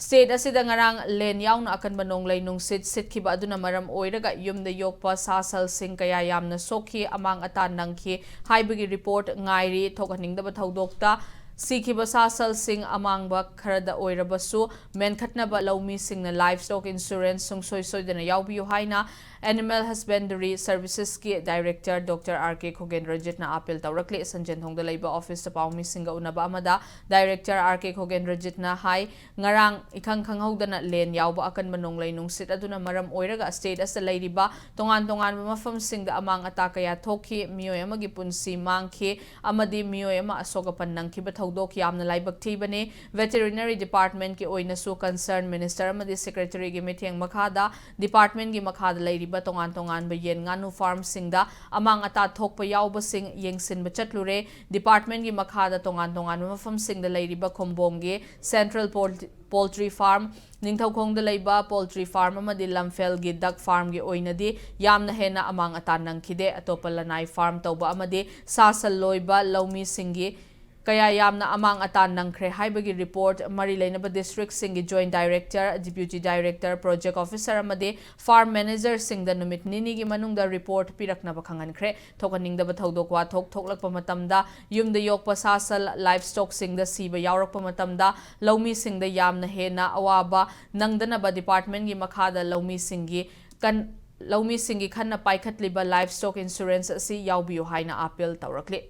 State asida ngarang len yauna akan banong lay nung sitkiba aduna maram oiraga yumda yokpa sasal sing kaya yamna sokhi amang atan nangki haibagi report ngairi thokaningdaba thaudokta Sikiba sasal sing amangba kharada oirabasu menkhatnaba laumi singna livestock insurance sungsoi soidana yaubiyu haina Animal Husbandry Services ki Director Dr. R.K. Khogendrajitna appeal tawrakli sanjen thongda leiba office ta paumi singa unaba amada Director R.K. Khogendrajitna hai ngarang ikhang khanghaudana len yauba akan manong lainung sit aduna maram oiraga state as leiriba tongan mafam singda amang atakaya thoki mioy amagi punsi mangki amadi mioy ama asoga pannangki ba thaudok yamna laibak thibane Veterinary Department ki oinasu concerned Minister amadi Secretary gi mitheng makhada Department gi makhada leiri tongan ba yen nganu farm singda amang ata thokpa yauba sing yengsin ba chatlure department gi makhada tongan mafam singda leiriba khombom gi Central Poultry Farm ningthaukhongda leiba poultry farm amadi lamfel gi duck farm gi oinadi yamna hena amang ata nangkhide atopa lanai farm tawba amadi sasal loiba laumi singi Kaya yamna amang atan nangkre haibagi report mari lainaba district singi joint director deputy director project officer amadi farm manager singda numit nini gi manungda report pirakna bakhangan kre thokaningda ba thodokwa thoklakpa matamda yumda yokpa sasal livestock singda siba yaurakpa matamda laumi singda yamna hena awaba nangdana ba department gi makhada laumi singi khanna paikhatliba livestock insurance asi yaubiyo haina appeal tawrakli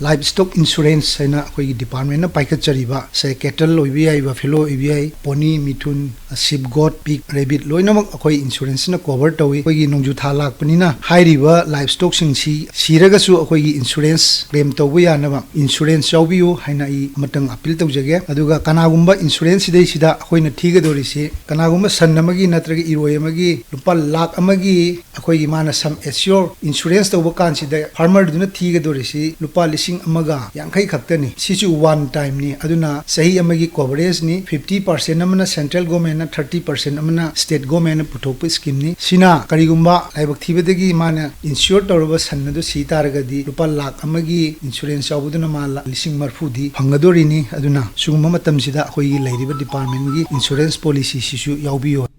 Livestock insurance है ना कोई department ना पाइक चरीबा से cattle लोइबियाई buffalo लोइबियाई pony mithun sheep goat pig rabbit लोइना मग कोई insurance ना cover टोई कोई नोंजु था लाख पनी ना हाइरिबा livestock सिंसी सीरगसु कोई insurance claim टोबुया ना insurance चौबियो है ना ई मतंग appeal टोजगे अदुगा कनागुम्बा insurance सिदे सिदा कोई न ठीक दोरी से कनागुम्बा सन नमगी नत्रगे इरोय मगी रुपा लाख अमगी कोई माना some assure insurance टोबो कान सिदा farmer दुना ठीक दोरी से रुपा amaga yankai khaktani sichu one time ni aduna sahi amagi coverage ni 50% amana central government na 30% amana state government na puthokpa scheme ni sina karigumba laibak thibedagi mana insure tawraba sanna do si taragadi rupa lakh amagi insurance awuduna mala lising marfu di phangadori ni aduna sugumba matam sida khoi leiriba department gi insurance policy sisu yaubiyo